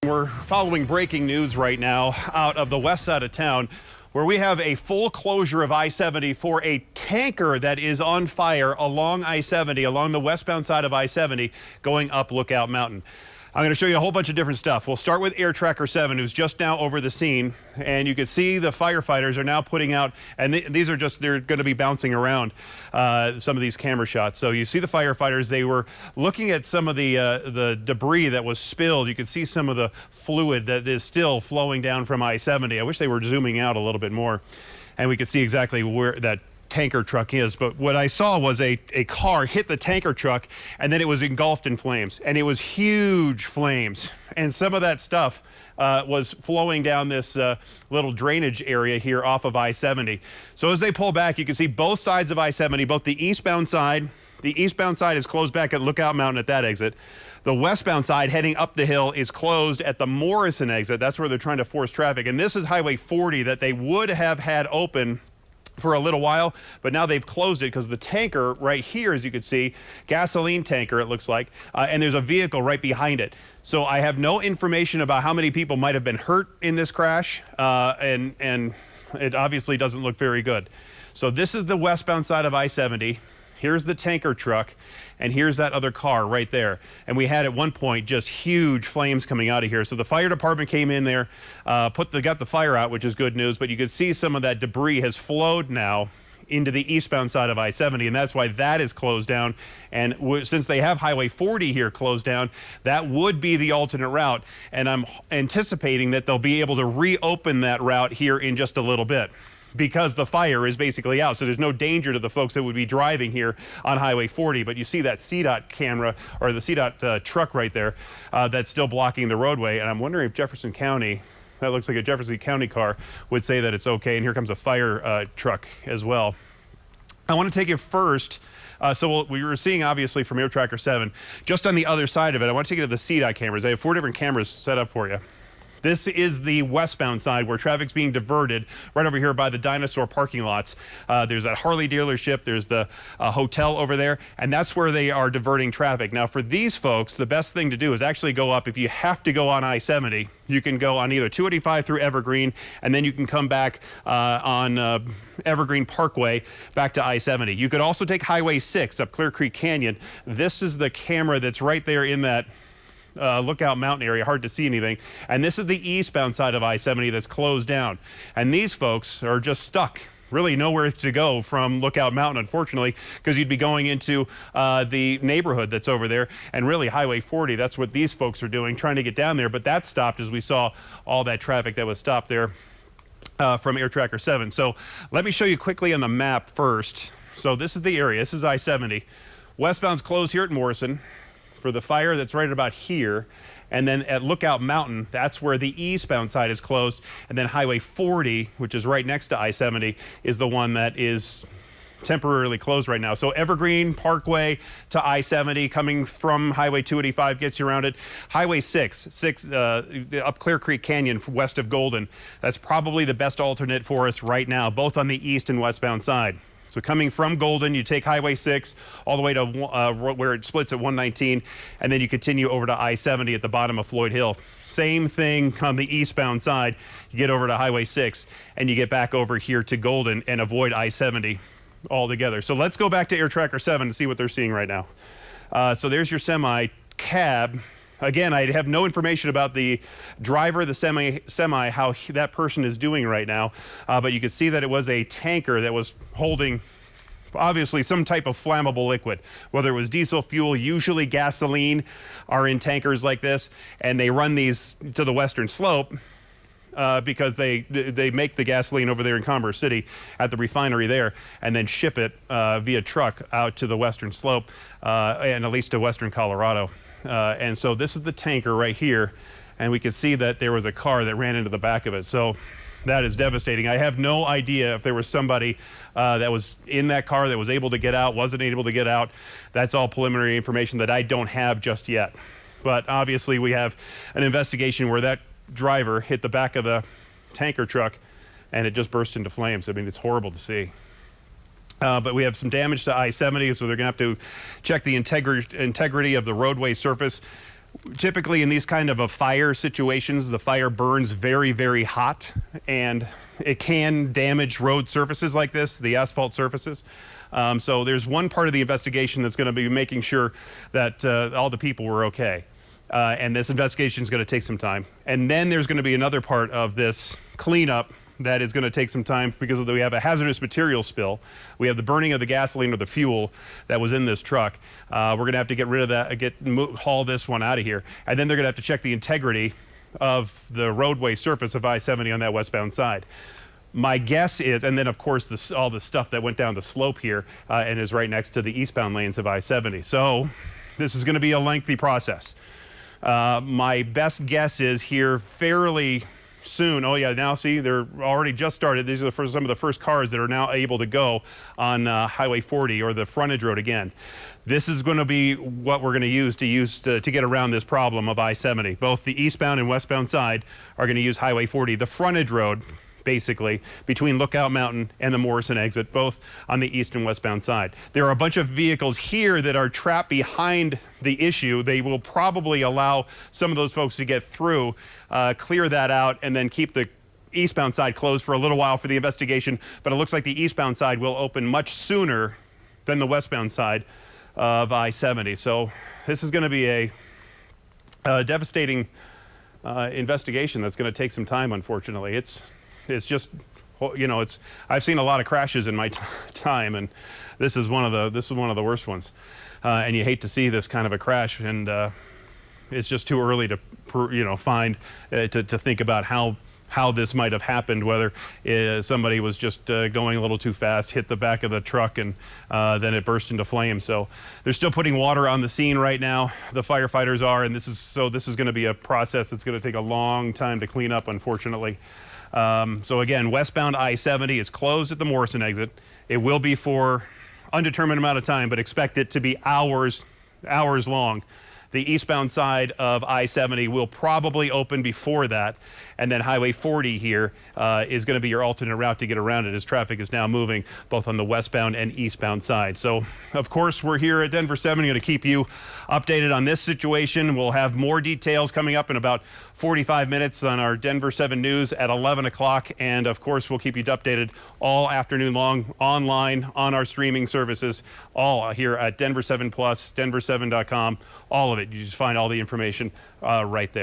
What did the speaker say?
We're following breaking news right now out of the west side of town, where we have a full closure of I-70 for a tanker that is on fire along I-70, along the westbound side of I-70, going up Lookout Mountain. I'm going to show you a whole bunch of different stuff. We'll start with Air Tracker 7, who's just now over the scene, and you can see the firefighters are now putting out, and these are just, they're going to be bouncing around some of these camera shots. So you see the firefighters, they were looking at some of the debris that was spilled. You can see some of the fluid that is still flowing down from I-70. I wish they were zooming out a little bit more, and we could see exactly where that tanker truck is. But what I saw was a car hit the tanker truck, and then it was engulfed in flames, and it was huge flames, and some of that stuff was flowing down this little drainage area here off of I-70. So as they pull back, you can see both sides of I-70, both the eastbound side is closed back at Lookout Mountain at that exit. The westbound side heading up the hill is closed at the Morrison exit. That's where they're trying to force traffic, and this is Highway 40 that they would have had open for a little while, but now they've closed it because the tanker right here, as you can see, gasoline tanker it looks like, and there's a vehicle right behind it. So I have no information about how many people might have been hurt in this crash, and it obviously doesn't look very good. So this is the westbound side of I-70. Here's the tanker truck, and here's that other car right there. And we had at one point just huge flames coming out of here. So the fire department came in there, got the fire out, which is good news, but you could see some of that debris has flowed now into the eastbound side of I-70, and that's why that is closed down. And since they have Highway 40 here closed down, that would be the alternate route. And I'm anticipating that they'll be able to reopen that route here in just a little bit, because the fire is basically out. So there's no danger to the folks that would be driving here on Highway 40. But you see that CDOT camera, or the CDOT truck right there, that's still blocking the roadway. And I'm wondering if Jefferson County, that looks like a Jefferson County car, would say that it's okay. And here comes a fire truck as well. I want to take you first. We were seeing, obviously, from Air Tracker 7, just on the other side of it, I want to take you to the CDOT cameras. I have 4 different cameras set up for you. This is the westbound side where traffic's being diverted right over here by the dinosaur parking lots. There's that Harley dealership, there's the hotel over there, and that's where they are diverting traffic. Now for these folks, the best thing to do is actually go up. If you have to go on I-70, you can go on either 285 through Evergreen, and then you can come back on Evergreen Parkway back to I-70. You could also take Highway 6 up Clear Creek Canyon. This is the camera that's right there in that Lookout Mountain area, hard to see anything. And this is the eastbound side of I-70 that's closed down. And these folks are just stuck. Really nowhere to go from Lookout Mountain, unfortunately, because you'd be going into the neighborhood that's over there. And really, Highway 40, that's what these folks are doing, trying to get down there. But that stopped as we saw all that traffic that was stopped there from Air Tracker 7. So let me show you quickly on the map first. So this is the area. This is I-70. Westbound's closed here at Morrison for the fire that's right about here. And then at Lookout Mountain, that's where the eastbound side is closed. And then Highway 40, which is right next to I-70, is the one that is temporarily closed right now. So Evergreen Parkway to I-70, coming from Highway 285 gets you around it. Highway 6 up Clear Creek Canyon west of Golden. That's probably the best alternate for us right now, both on the east and westbound side. So coming from Golden, you take Highway 6 all the way to where it splits at 119, and then you continue over to I-70 at the bottom of Floyd Hill. Same thing on the eastbound side. You get over to Highway 6, and you get back over here to Golden and avoid I-70 altogether. So let's go back to Air Tracker 7 to see what they're seeing right now. So there's your semi cab. Again, I have no information about the driver of the semi, how that person is doing right now. But you can see that it was a tanker that was holding, obviously, some type of flammable liquid, whether it was diesel fuel. Usually gasoline are in tankers like this, and they run these to the western slope because they make the gasoline over there in Commerce City at the refinery there, and then ship it via truck out to the western slope, and at least to western Colorado. And so this is the tanker right here, and we can see that there was a car that ran into the back of it. So that is devastating. I have no idea if there was somebody that was in that car that was able to get out, wasn't able to get out. That's all preliminary information that I don't have just yet. But obviously we have an investigation where that driver hit the back of the tanker truck and it just burst into flames. I mean, it's horrible to see. But we have some damage to I-70, so they're going to have to check the integrity of the roadway surface. Typically in these kind of fire situations, the fire burns very, very hot, and it can damage road surfaces like this, the asphalt surfaces. So there's one part of the investigation that's going to be making sure that all the people were okay. And this investigation is going to take some time. And then there's going to be another part of this cleanup that is going to take some time because we have a hazardous material spill. We have the burning of the gasoline or the fuel that was in this truck. We're going to have to get rid of that, haul this one out of here. And then they're going to have to check the integrity of the roadway surface of I-70 on that westbound side. My guess is, and then of course all the stuff that went down the slope here and is right next to the eastbound lanes of I-70. So this is going to be a lengthy process. My best guess is here fairly soon. Oh yeah, now see, they're already just started. These are some of the first cars that are now able to go on Highway 40 or the frontage road again. This is going to be what we're going to use to get around this problem of I-70. Both the eastbound and westbound side are going to use Highway 40, the frontage road, basically, between Lookout Mountain and the Morrison exit, both on the east and westbound side. There are a bunch of vehicles here that are trapped behind the issue. They will probably allow some of those folks to get through, clear that out, and then keep the eastbound side closed for a little while for the investigation. But it looks like the eastbound side will open much sooner than the westbound side of I-70. So this is going to be a devastating investigation that's going to take some time, unfortunately. It's just, you know, I've seen a lot of crashes in my time, and this is one of the worst ones. And you hate to see this kind of a crash, and it's just too early to, to think about how this might have happened, whether somebody was just going a little too fast, hit the back of the truck, and then it burst into flames. So they're still putting water on the scene right now. The firefighters are, and this is going to be a process that's going to take a long time to clean up, unfortunately. So again, westbound I-70 is closed at the Morrison exit. It will be for undetermined amount of time, but expect it to be hours long. The eastbound side of I-70 will probably open before that, and then Highway 40 here is going to be your alternate route to get around it, as traffic is now moving both on the westbound and eastbound side. So, of course, we're here at Denver 7 going to keep you updated on this situation. We'll have more details coming up in about 45 minutes on our Denver 7 News at 11 o'clock, and of course we'll keep you updated all afternoon long online on our streaming services, all here at Denver 7 Plus, denver7.com, all of it. You just find all the information right there.